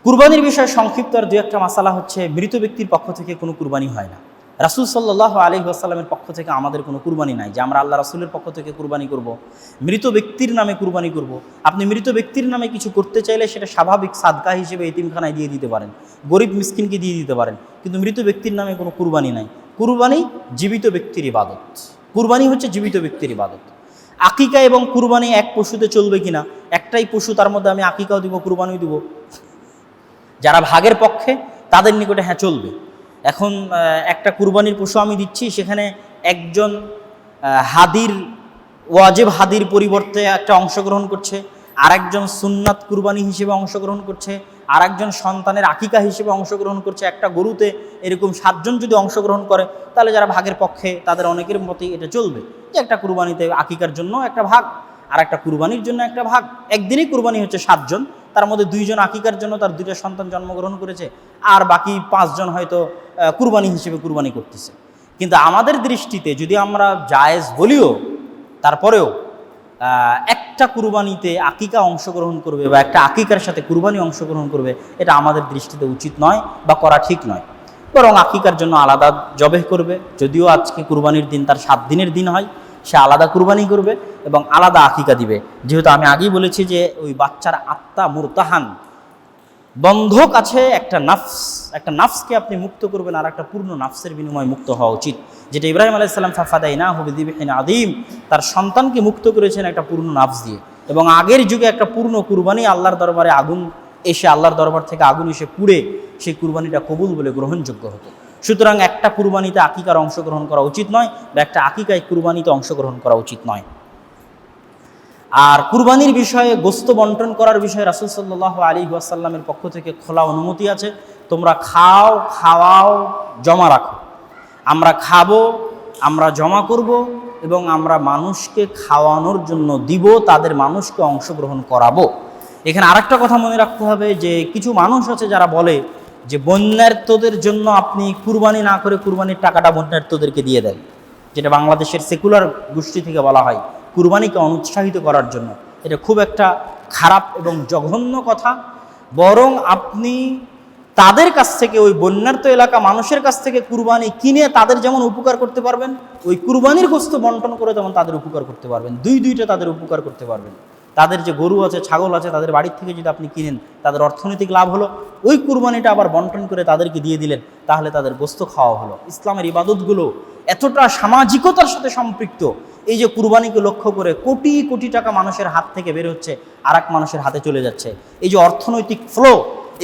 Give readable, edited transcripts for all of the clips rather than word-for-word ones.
কুরবানির বিষয়ে সংক্ষিপ্ত আর দু একটা মাসালা হচ্ছে, মৃত ব্যক্তির পক্ষ থেকে কোনো কুরবানি হয় না। রাসূল সাল্লাল্লাহু আলাইহি ওয়াসাল্লামের পক্ষ থেকে আমাদের কোনো কুরবানি নাই যে আমরা আল্লাহ রাসূলের পক্ষ থেকে কুরবানি করব, মৃত ব্যক্তির নামে কুরবানি করব। আপনি মৃত ব্যক্তির নামে কিছু করতে চাইলে সেটা স্বাভাবিক সাদকা হিসেবে এতিমখানায় দিয়ে দিতে পারেন, গরিব মিসকিনকে দিয়ে দিতে পারেন, কিন্তু মৃত ব্যক্তির নামে কোনো কুরবানি নাই। কুরবানি জীবিত ব্যক্তির ইবাদত, কুরবানি হচ্ছে জীবিত ব্যক্তির ইবাদত। আকিকা এবং কুরবানি এক পশুতে চলবে কিনা, একটাই পশু, তার মধ্যে আমি আকিকাও দিব কুরবানিও দিব, যারা ভাগের পক্ষে তাদের নিকটে হ্যাঁ চলবে। এখন একটা কুরবানির পশু আমি দিচ্ছি, সেখানে একজন হাদির ওয়াজিব হাদির পরিবর্তে একটা অংশগ্রহণ করছে, আরেকজন সুন্নাত কুরবানি হিসেবে অংশগ্রহণ করছে, আরেকজন সন্তানের আকিকা হিসেবে অংশগ্রহণ করছে। একটা গরুতে এরকম 7 জন যদি অংশগ্রহণ করে, তাহলে যারা ভাগের পক্ষে তাদের অনেকের মতেই এটা চলবে যে একটা কুরবানিতে আকিকার জন্য একটা ভাগ আর একটা কুরবানির জন্য একটা ভাগ। একদিনই কুরবানি হচ্ছে 7 জন, তার মধ্যে 2 জন আকিকার জন্য তার 2টা সন্তান জন্মগ্রহণ করেছে, আর বাকি 5 জন হয়তো কুরবানি হিসেবে কুরবানি করতেছে। কিন্তু আমাদের দৃষ্টিতে যদি আমরা জায়েজ বলিও, তারপরেও একটা কুরবানিতে আকিকা অংশগ্রহণ করবে বা একটা আকিকার সাথে কুরবানি অংশগ্রহণ করবে, এটা আমাদের দৃষ্টিতে উচিত নয় বা করা ঠিক নয়। বরং আকিকার জন্য আলাদা জবেহ করবে, যদিও আজকে কুরবানির দিন তার 7 দিনের দিন হয়, সে আলাদা কুরবানি করবে এবং আলাদা আকিকা দিবে। যেহেতু আমি আগেই বলেছি যে ওই বাচ্চার আত্মা মুরতাহান, বন্ধক আছে একটা নাফসকে আপনি মুক্ত করবেন, আর একটা পূর্ণ নাফসের বিনিময়ে মুক্ত হওয়া উচিত। যেটা ইব্রাহিম আলাইহিস সালাম ফাফাদাইনাহু বিযিবহিন আযীম, তার সন্তানকে মুক্ত করেছেন একটা পূর্ণ নাফস দিয়ে। এবং আগের যুগে একটা পূর্ণ কুরবানি আল্লাহর দরবারে আগুন এসে, আল্লাহর দরবার থেকে আগুন এসে পুড়ে সেই কুরবানিটা কবুল বলে গ্রহণযোগ্য হতো। সুতরাং একটা কুরবানিতে আকিকার অংশগ্রহণ করা উচিত নয়, বা একটা আকিকায় কুরবানিতে অংশগ্রহণ করা উচিত নয়। আর কুরবানির বিষয়ে গোস্ত বন্টন করার বিষয়ে রাসূল সাল্লাল্লাহু আলাইহি ওয়াসাল্লামের পক্ষ থেকে খোলা অনুমতি আছে। তোমরা খাও, খাওয়াও, জমা রাখো। আমরা খাবো, আমরা জমা করব এবং আমরা মানুষকে খাওয়ানোর জন্য দিব, তাদের মানুষকে অংশগ্রহণ করাবো। এখানে আরেকটা কথা মনে রাখতে হবে যে কিছু মানুষ আছে যারা বলে যে বন্যার্তদের জন্য আপনি কুরবানি না করে কুরবানির টাকাটা বন্যার্তদেরকে দিয়ে দেন, যেটা বাংলাদেশের সেকুলার গোষ্ঠী থেকে বলা হয় কুরবানিকে অনুৎসাহিত করার জন্য। এটা খুব একটা খারাপ এবং জঘন্য কথা। বরং আপনি তাদের কাছ থেকে, ওই বন্যার্ত এলাকা মানুষের কাছ থেকে কুরবানি কিনে তাদের যেমন উপকার করতে পারবেন, ওই কুরবানির গোস্ত বন্টন করে তেমন তাদের উপকার করতে পারবেন। দুইটা তাদের উপকার করতে পারবেন। তাদের যে গরু আছে, ছাগল আছে, তাদের বাড়ির থেকে যদি আপনি কিনেন, তাদের অর্থনৈতিক লাভ হলো, ওই কুরবানিটা আবার বন্টন করে তাদেরকে দিয়ে দিলেন, তাহলে তাদের গোস্ত খাওয়া হলো। ইসলামের ইবাদতগুলো এতটা সামাজিকতার সাথে সম্পৃক্ত, এই যে কুরবানিকে লক্ষ্য করে কোটি কোটি টাকা মানুষের হাত থেকে বের হচ্ছে, আর এক মানুষের হাতে চলে যাচ্ছে। এই যে অর্থনৈতিক ফ্লো,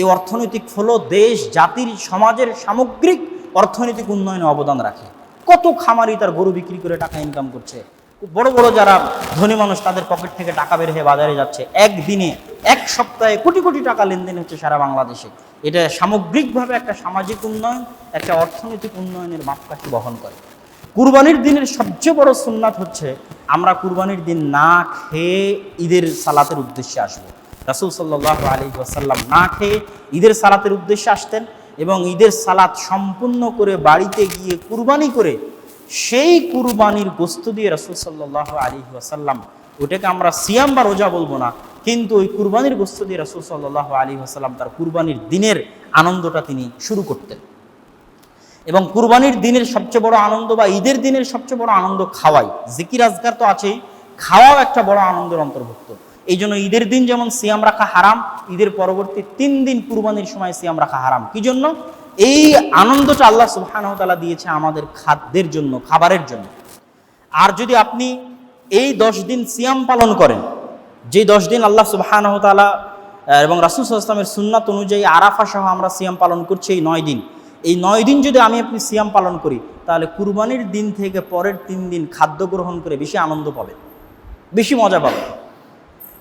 এই অর্থনৈতিক ফ্লো দেশ, জাতির, সমাজের সামগ্রিক অর্থনৈতিক উন্নয়নে অবদান রাখে। কত খামারি তার গরু বিক্রি করে টাকা ইনকাম করছে, বড় বড় যারা ধনী মানুষ তাদের পকেট থেকে টাকা বের হয়ে বাজারে যাচ্ছে। একদিনে, এক সপ্তাহে কোটি কোটি টাকা লেনদেন হচ্ছে সারা বাংলাদেশে। এটা সামগ্রিকভাবে একটা সামাজিক উন্নয়ন, একটা অর্থনৈতিক উন্নয়নের মাপকাঠি বহন করে। কুরবানির দিনের সবচেয়ে বড় সুন্নাত হচ্ছে আমরা কুরবানির দিন না খেয়ে ঈদের সালাতের উদ্দেশ্যে আসবো। রাসূল সাল্লাল্লাহু আলাইহি ওয়াসাল্লাম না খেয়ে ঈদের সালাতের উদ্দেশ্যে আসতেন এবং ঈদের সালাত সম্পূর্ণ করে বাড়িতে গিয়ে কুরবানি করে সেই কুরবানির গোস্ত দিয়ে রাসূল সাল্লাল্লাহু আলাইহি ওয়াসাল্লাম, ওটাকে আমরা সিয়াম বা রোজা বলবো না, কিন্তু ওই কুরবানির গোস্ত দিয়ে রাসূল সাল্লাল্লাহু আলাইহি ওয়াসাল্লাম তার কুরবানির দিনের আনন্দটা তিনি শুরু করতেন। এবং কুরবানির দিনের সবচেয়ে বড় আনন্দ বা ঈদের দিনের সবচেয়ে বড় আনন্দ খাওয়াই। জিকির আজকার তো আছেই, খাওয়াও একটা বড় আনন্দের অন্তর্ভুক্ত। এই জন্য ঈদের দিন যেমন সিয়াম রাখা হারাম, ঈদের পরবর্তী 3 দিন কুরবানির সময় সিয়াম রাখা হারাম। কি জন্য? এই আনন্দটা আল্লাহ সুবহানাহু ওয়া তাআলা দিয়েছে আমাদের খাদ্যের জন্য, খাবারের জন্য। আর যদি আপনি এই 10 দিন সিয়াম পালন করেন, যে 10 দিন আল্লাহ সুবহানাহু ওয়া তাআলা এবং রাসূল সাল্লাল্লাহু আলাইহি ওয়াসাল্লামের সুন্নাত অনুযায়ী আরাফা সহ আমরা সিয়াম পালন করছি, এই 9 দিন, এই 9 দিন যদি আপনি সিয়াম পালন করি, তাহলে কুরবানির দিন থেকে পরের 3 দিন খাদ্য গ্রহণ করে বেশি আনন্দ পাবে, বেশি মজা পাবে।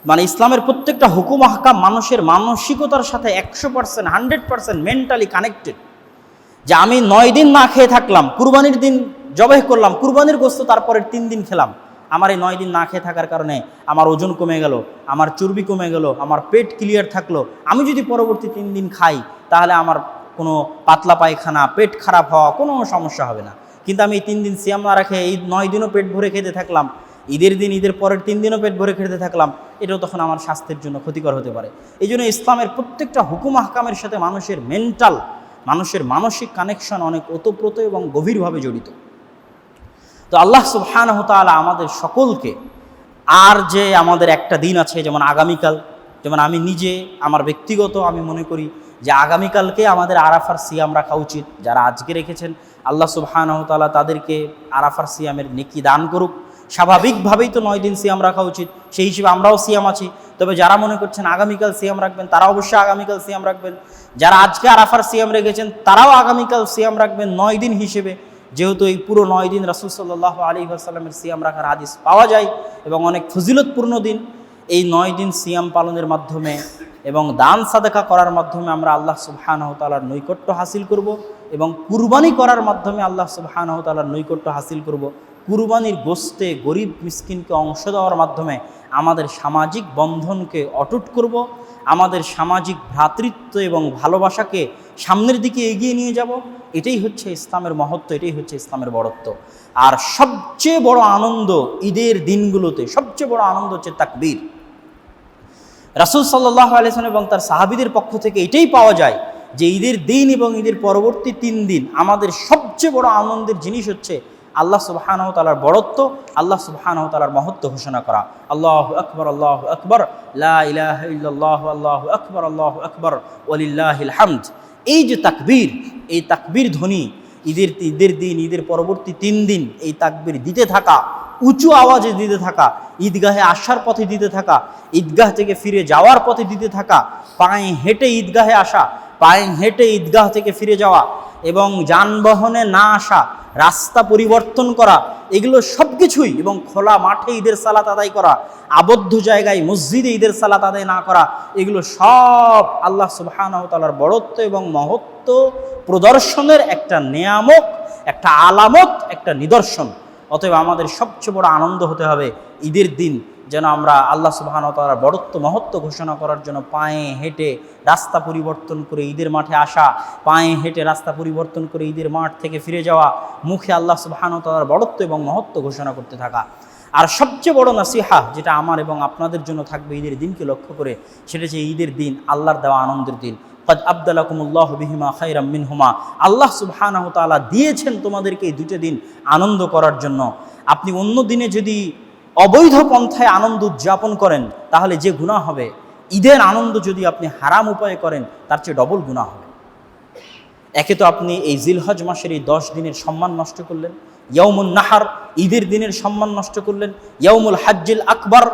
মানে ইসলামের প্রত্যেকটা হুকুম আহকাম মানুষের মানসিকতার সাথে 100%, 100% মেন্টালি কানেক্টেড। যে আমি 9 দিন না খেয়ে থাকলাম, কুরবানির দিন জবাই করলাম, কুরবানির গোস্ত তারপরের 3 দিন খেলাম, আমার এই 9 দিন না খেয়ে থাকার কারণে আমার ওজন কমে গেল, আমার চর্বি কমে গেল, আমার পেট ক্লিয়ার থাকলো। আমি যদি পরবর্তী 3 দিন খাই, তাহলে আমার কোনো পাতলা পায়খানা, পেট খারাপ হওয়া কোনো সমস্যা হবে না। কিন্তু আমি এই 3 দিন সিয়াম না রাখে এই 9 দিনও পেট ভরে খেতে থাকলাম, ঈদের দিন ঈদের পরের 3 দিনও পেট ভরে খেতে থাকলাম, এটাও তখন আমার স্বাস্থ্যের জন্য ক্ষতিকর হতে পারে। এই জন্য ইসলামের প্রত্যেকটা হুকুম আহকামের সাথে মানুষের মানুষের মানসিক কানেকশন অনেক ওতপ্রোত এবং গভীরভাবে জড়িত। তো আল্লাহ সুবহানাহু ওয়া তাআলা আমাদের সকলকে, আর যে আমাদের একটা দিন আছে, যেমন আগামীকাল, যেমন আমি নিজে আমার ব্যক্তিগত আমি মনে করি যে আগামীকালকে আমাদের আরাফার সিয়াম রাখা উচিত। যারা আজকে রেখেছেন আল্লাহ সুবহানাহু ওয়া তাআলা তাদেরকে আরাফার সিয়ামের নেকি দান করুক। স্বাভাবিকভাবেই তো 9 দিন সিয়াম রাখা উচিত, সেই হিসেবে আমরাও সিয়াম আছি। তবে যারা মনে করছেন আগামীকাল সিয়াম রাখবেন তারা অবশ্যই আগামীকাল সিয়াম রাখবেন। যারা আজকে আরাফার সিয়াম রেখেছেন তারাও আগামীকাল সিয়াম রাখবেন 9 দিন হিসেবে, যেহেতু এই পুরো 9 দিন রাসূল সাল্লাল্লাহু আলাইহি ওয়াসাল্লামের সিয়াম রাখার হাদিস পাওয়া যায় এবং অনেক ফজিলতপূর্ণ দিন। এই 9 দিন সিয়াম পালনের মাধ্যমে এবং দান সাদাকা করার মাধ্যমে আমরা আল্লাহ সুবহানাহু ওয়া তাআলার নৈকট্য হাসিল করব এবং কুরবানি করার মাধ্যমে আল্লাহ সুবহানাহু ওয়া তাআলার নৈকট্য হাসিল করব। কুরবানির গোশতে গরিব মিসকিনকে অংশ দেওয়ার মাধ্যমে আমাদের সামাজিক বন্ধনকে অটুট করব, আমাদের সামাজিক ভ্রাতৃত্ব এবং ভালোবাসাকে সামনের দিকে এগিয়ে নিয়ে যাব। এটাই হচ্ছে ইসলামের মহত্ব, এটাই হচ্ছে ইসলামের বড়ত্ব। আর সবচেয়ে বড় আনন্দ ঈদের দিনগুলোতে, সবচেয়ে বড় আনন্দ হচ্ছে তাকবীর। রাসূল সাল্লাল্লাহু আলাইহি ওয়াসাল্লাম এবং তার সাহাবীদের পক্ষ থেকে এটাই পাওয়া যায় যে ঈদের দিন এবং ঈদের পরবর্তী 3 দিন আমাদের সবচেয়ে বড় আনন্দের জিনিস হচ্ছে আল্লাহ সুবহানাহু ওয়া তাআলার বড়ত্ব, আল্লাহ সুবহানাহু ওয়া তাআলার মহত্ব ঘোষণা করা। আল্লাহু আকবার, আল্লাহু আকবার, লা ইলাহা ইল্লাল্লাহ, আল্লাহু আকবার ওয়ালিল্লাহিল হামদ। এই যে তাকবীর, এই তাকবীর ধ্বনি ঈদের দিন ঈদের পরবর্তী 3 দিন এই তাকবীর দিতে থাকা, উঁচু আওয়াজে দিতে থাকা, ঈদগাহে আসার পথে দিতে থাকা, ঈদগাহ থেকে ফিরে যাওয়ার পথে দিতে থাকা, পায়ে হেঁটে ঈদগাহে আসা, পায়ে হেঁটে ঈদগাহ থেকে ফিরে যাওয়া এবং যানবাহনে না আসা, রাস্তা পরিবর্তন করা, এগুলো সব কিছুই, এবং খোলা মাঠে ঈদের সালাত আদায় করা, আবদ্ধ জায়গায় মসজিদে ঈদের সালাত আদায় না করা, এগুলো সব আল্লাহ সুবহানাহু ওয়া তাআলার বড়ত্ব এবং মহত্ব প্রদর্শনের একটা নিয়ামক, একটা আলামত, একটা নিদর্শন। অতএব আমাদের সবচেয়ে বড় আনন্দ হতে হবে ঈদের দিন যেন আমরা আল্লাহ সুবহানাহু ওয়া তাআলার বড়ত্ব মহত্ব ঘোষণা করার জন্য পায়ে হেঁটে রাস্তা পরিবর্তন করে ঈদের মাঠে আসা, পায়ে হেঁটে রাস্তা পরিবর্তন করে ঈদের মাঠ থেকে ফিরে যাওয়া, মুখে আল্লাহ সুবহানাহু ওয়া তাআলার বড়ত্ব এবং মহত্ব ঘোষণা করতে থাকা। আর সবচেয়ে বড় নাসিহা যেটা আমার এবং আপনাদের জন্য থাকবে ঈদের দিনকে লক্ষ্য করে, সেটা হচ্ছে ঈদের দিন আল্লাহর দেওয়া আনন্দের দিন। কদ আবদালাকুমুল্লাহু বিহিমা খায়রাম মিনহুমা, আল্লাহ সুবহানাহু ওয়া তাআলা দিয়েছেন তোমাদেরকে এই 2টা দিন আনন্দ করার জন্য। আপনি অন্য দিনে যদি অবৈধ পন্থায় আনন্দ উদযাপন করেন তাহলে যে গুনাহ হবে, ঈদের আনন্দ যদি আপনি হারাম উপায়ে করেন তার চেয়ে ডবল গুনাহ হবে। একে তো আপনি এই জিলহজ মাসের এই 10 দিনের সম্মান নষ্ট করলেন, ইয়াউমুন নাহার ঈদের দিনের সম্মান নষ্ট করলেন, ইয়াউমুল হাজ্জিল আকবার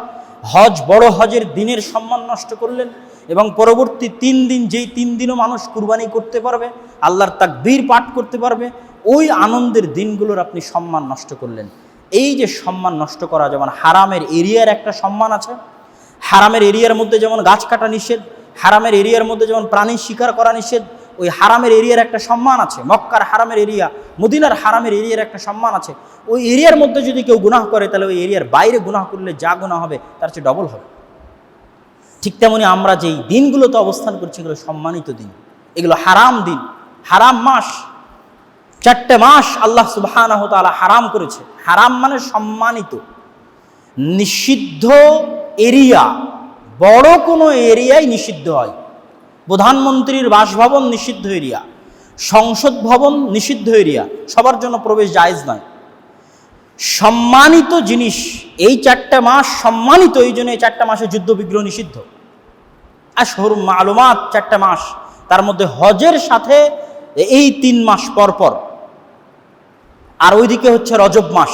হজ বড় হজের দিনের সম্মান নষ্ট করলেন, এবং পরবর্তী 3 দিন, যেই 3 দিনও মানুষ কুরবানি করতে পারবে, আল্লাহর তাকবীর পাঠ করতে পারবে, ওই আনন্দের দিনগুলোর আপনি সম্মান নষ্ট করলেন। এই যে সম্মান নষ্ট করা, যেমন হারামের এরিয়ার একটা সম্মান আছে, হারামের এরিয়ার মধ্যে যেমন গাছ কাটা নিষেধ, হারামের এরিয়ার মধ্যে যেমন প্রাণী শিকার করা নিষেধ, ওই হারামের এরিয়ার একটা সম্মান আছে। মক্কার হারামের এরিয়া, মদিনার হারামের এরিয়ার একটা সম্মান আছে। ওই এরিয়ার মধ্যে যদি কেউ গুনাহ করে তাহলে ওই এরিয়ার বাইরে গুনাহ করলে যা গুনাহ হবে তার চেয়ে ডবল হবে। ঠিক তেমনি আমরা যেই দিনগুলোতে অবস্থান করছি এগুলো সম্মানিত দিন, এগুলো হারাম দিন, হারাম মাস। 4টে মাস আল্লাহ সুবহানাহু ওয়া তাআলা হারাম করেছে। হারাম মানে সম্মানিত, নিষিদ্ধ এরিয়া। বড় কোনো এরিয়ায় নিষিদ্ধ হয়। প্রধানমন্ত্রীর বাসভবন নিষিদ্ধ এরিয়া, সংসদ ভবন নিষিদ্ধ এরিয়া, সবার জন্য প্রবেশ জায়েজ নয়। সম্মানিত জিনিস, এই 4টে মাস সম্মানিত, এই জন্য এই 4টে মাসে যুদ্ধ বিগ্রহ নিষিদ্ধ। আশহুর মালুমাত 4টে মাস, তার মধ্যে হজের সাথে এই 3 মাস পর পর, আর ওইদিকে হচ্ছে রজব মাস।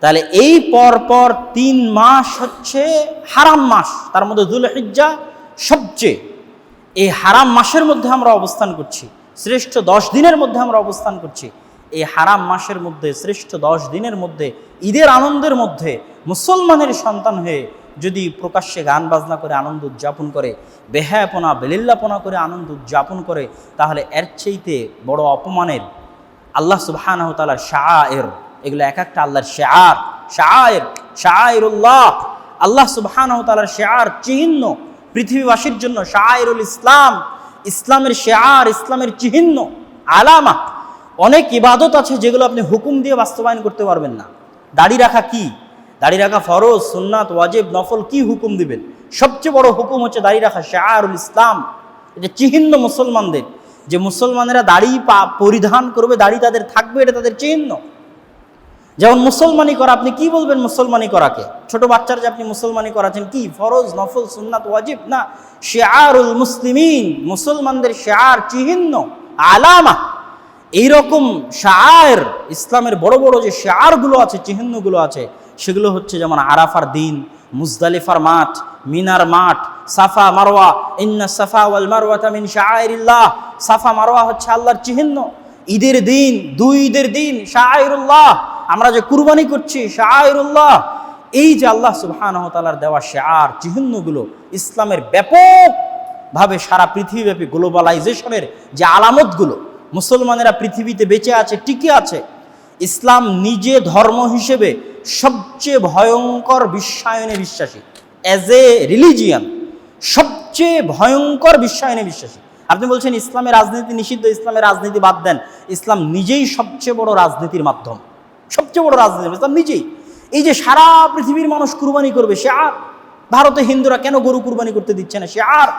তাহলে এই পরপর 3 মাস হচ্ছে হারাম মাস, তার মধ্যে যুলহিজ্জা সবচেয়ে। এই হারাম মাসের মধ্যে আমরা অবস্থান করছি, শ্রেষ্ঠ 10 দিনের মধ্যে আমরা অবস্থান করছি। এই হারাম মাসের মধ্যে শ্রেষ্ঠ 10 দিনের মধ্যে ঈদের আনন্দের মধ্যে মুসলমানের সন্তান হয়ে যদি প্রকাশ্যে গান বাজনা করে আনন্দ উদযাপন করে, বেহায়াপনা বেলিল্লাপনা করে আনন্দ উদযাপন করে, তাহলে এর চাইতে বড় অপমানের আল্লাহ সুবহানাহু ওয়া তাআলার শাআয়ের, এগুলো এক একটা আল্লাহর শাআর, শাআইরুল্লাহ, আল্লাহ সুবহানাহু ওয়া তাআলার শাআর, চিহ্ন পৃথিবীবাসীর জন্য। শাআইরুল ইসলাম, ইসলামের শাআর, ইসলামের চিহ্ন, আলামা। অনেক ইবাদত আছে যেগুলো আপনি হুকুম দিয়ে বাস্তবায়ন করতে পারবেন না। দাড়ি রাখা কি? দাড়ি রাখা ফরজ, সুন্নাত, ওয়াজিব, নফল, কি হুকুম দিবেন? সবচেয়ে বড় হুকুম হচ্ছে দাড়ি রাখা, শিআরুল ইসলাম। এটা চিহ্ন মুসলমানদের, যে মুসলমানেরা দাড়ি পরিধান করবে, দাড়ি তাদের থাকবে, এটা তাদের চিহ্ন। যেমন মুসলমানি করা, আপনি কি বলবেন মুসলমানি করাকে? ছোট বাচ্চার যে আপনি মুসলমানি করাচ্ছেন, কি ফরজ, নফল, সুন্নাত, ওয়াজিব না, শিআরুল মুসলিমিন, মুসলমানদের শিআর, চিহ্ন, আলামা। এইরকম শাআয়ের, ইসলামের বড় বড় যে শিআরগুলো আছে, চিহ্নগুলো আছে, সেগুলো হচ্ছে যেমন আরাফার দিন, মুজদালিফার মাঠ, মিনার মাঠ, সাফা মারওয়া, ইন্না সাফা ওয়াল মারওয়াতা মিন শাআইরিল্লাহ, সাফা মারওয়া হচ্ছে আল্লাহর চিহ্ন। ঈদের দিন, দুই ঈদের দিন, শাআইরুল্লাহ, আমরা যে কুরবানি করছি, শাআইরুল্লাহ। এই যে আল্লাহ সুবহানাহু ওয়া তাআলার দেওয়া শিআর, চিহ্নগুলো ইসলামের ব্যাপকভাবে সারা পৃথিবীব্যাপী গ্লোবালাইজেশনের যে আলামতগুলো, মুসলমানেরা পৃথিবীতে বেঁচে আছে, টিকে আছে। ইসলাম নিজে ধর্ম হিসেবে সবচেয়ে ভয়ঙ্কর বিশ্বায়নে বিশ্বাসী, অ্যাজ এ রিলিজিয়ান সবচেয়ে ভয়ঙ্কর বিশ্বায়নে বিশ্বাসী। আপনি বলছেন ইসলামের রাজনীতি নিষিদ্ধ, ইসলামের রাজনীতি বাদ দেন, ইসলাম নিজেই সবচেয়ে বড় রাজনীতির মাধ্যম, সবচেয়ে বড় রাজনীতি ইসলাম নিজেই। এই যে সারা পৃথিবীর মানুষ কুরবানি করবে, সে আর ভারতে হিন্দুরা কেন গরু কুরবানি করতে দিচ্ছে না? সে আর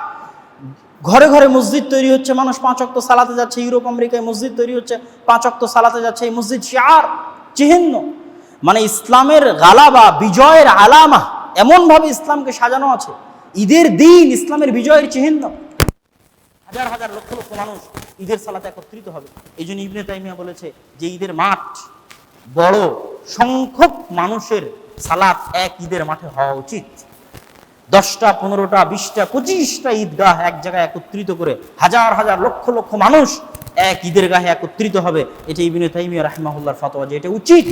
ঘরে ঘরে মসজিদ তৈরি হচ্ছে, মানুষ 5 ওয়াক্ত সালাতে যাচ্ছে, ইউরোপ আমেরিকায় মসজিদ তৈরি হচ্ছে, 5 ওয়াক্ত সালাতে যাচ্ছে, এই মসজিদ শিআর, চিহ্ন। মানে ইসলামের গালাবা, বিজয়ের আলামা, এমনভাবে ইসলামকে সাজানো আছে। ঈদের দিন ইসলামের বিজয়ের চিহ্ন, হাজার হাজার লক্ষ লক্ষ মানুষ ঈদের সালাতে একত্রিত হবে। এই জন্য ইবনে তাইমিয়া বলেছে যে ঈদের মাঠ বড় সংখ্যক মানুষের সালাত এক ঈদের মাঠে হওয়া উচিত। 10টা, 15টা, 20টা, 25টা ঈদগাহ এক জায়গায় একত্রিত করে হাজার হাজার লক্ষ লক্ষ মানুষ এক ঈদের গাহে একত্রিত হবে। এটা ইবনে তাইমিয়া রাহিমাহুল্লাহর ফতোয়া যে এটা উচিত।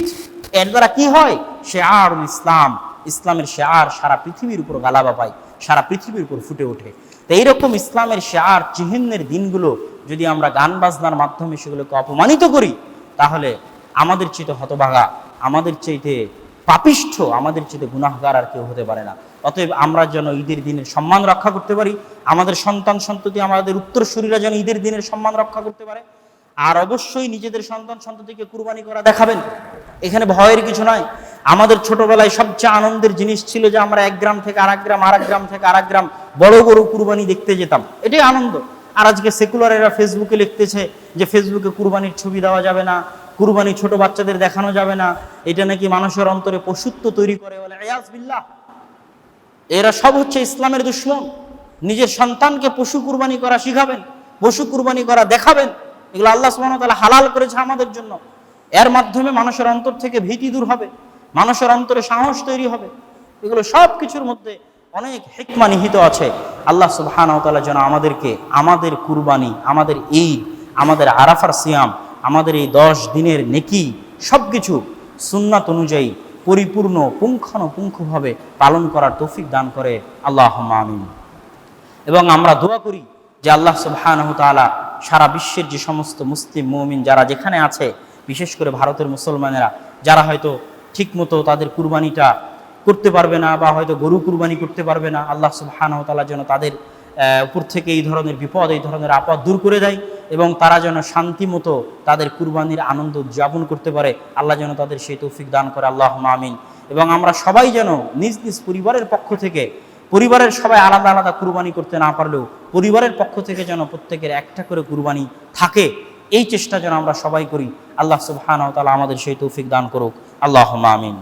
এর দ্বারা কি হয়? শিআরুল ইসলাম, ইসলামের শিআর সারা পৃথিবীর উপর গালাবা পায়, সারা পৃথিবীর উপর ফুটে ওঠে। তো এইরকম ইসলামের শিআর, চিহ্নের দিনগুলো যদি আমরা গান বাজনার মাধ্যমে সেগুলোকে অপমানিত করি, তাহলে আমাদের চাইতে হতভাগা, আমাদের চাইতে পাপিষ্ঠ, আমাদের চাইতে গুনাহগার আর কেউ হতে পারে না। অতএব আমরা যেন ঈদের দিনের সম্মান রক্ষা করতে পারি, আমাদের সন্তান সন্ততি, আমাদের উত্তরসূরিরা যেন ঈদের দিনের সম্মান রক্ষা করতে পারে। আর অবশ্যই নিজেদের সন্তান সন্ততিকে কুরবানি করা দেখাবেন, এখানে ভয়ের কিছু নয়। আমাদের ছোটবেলায় সবচেয়ে আনন্দের জিনিস ছিল যে আমরা এক গ্রাম থেকে আরেক গ্রাম, আরেক গ্রাম থেকে আরেক গ্রাম বড় বড় কুরবানি দেখতে যেতাম, এটাই আনন্দ। আর আজকে সেকুলারেরা ফেসবুকে লিখতেছে যে ফেসবুকে কুরবানির ছবি দেওয়া যাবে না, কুরবানি ছোট বাচ্চাদের দেখানো যাবে না, এটা নাকি মানুষের অন্তরে পশুত্ব তৈরি করে, বলে ইয়াজ বিল্লাহ। এরা সব হচ্ছে ইসলামের দুশমন। নিজের সন্তানকে পশু কুরবানি করা শিখাবেন, পশু কুরবানি করা দেখাবেন, এগুলো আল্লাহ সুবহানাহু ওয়া তাআলা হালাল করেছে আমাদের জন্য। এর মাধ্যমে মানুষের অন্তর থেকে ভীতি দূর হবে, মানুষের অন্তরে সাহস তৈরি হবে। এগুলো সব কিছুর মধ্যে অনেক হিকমা নিহিত আছে। আল্লাহ সুবহানাহু ওয়া তাআলা যেন আমাদেরকে আমাদের কুরবানি, আমাদের ঈদ, আমাদের আরাফার সিয়াম, আমাদের এই 10 দিনের নেকি সব কিছু সুন্নাত অনুযায়ী পরিপূর্ণ পুঙ্খানুপুঙ্খভাবে পালন করার তৌফিক দান করে, আল্লাহুম্মা আমিন। এবং আমরা দোয়া করি যে আল্লাহ সুবহানাহু ওয়া তাআলা সারা বিশ্বের যে সমস্ত মুসলিম মুমিন যারা যেখানে আছে, বিশেষ করে ভারতের মুসলমানেরা যারা হয়তো ঠিকমতো তাদের কুরবানিটা করতে পারবে না, বা হয়তো গরু কুরবানি করতে পারবে না, আল্লাহ সুবহানাহু ওয়া তাআলা যেন তাদের উপর থেকে এই ধরনের বিপদ, এই ধরনের আপদ দূর করে দেয়, এবং তারা যেন শান্তি মতো তাদের কুরবানির আনন্দ উদযাপন করতে পারে। আল্লাহ যেন তাদের সেই তৌফিক দান করে, আল্লাহুম্মা আমিন। এবং আমরা সবাই যেন নিজ নিজ পরিবারের পক্ষ থেকে, পরিবারের সবাই আলাদা আলাদা কুরবানি করতে না পারলেও পরিবারের পক্ষ থেকে যেন প্রত্যেকের একটা করে কুরবানি থাকে, এই চেষ্টা যেন আমরা সবাই করি। আল্লাহ সুবহানাহু ওয়া তাআলা আমাদের সেই তৌফিক দান করুক, আল্লাহুম্মা আমিন।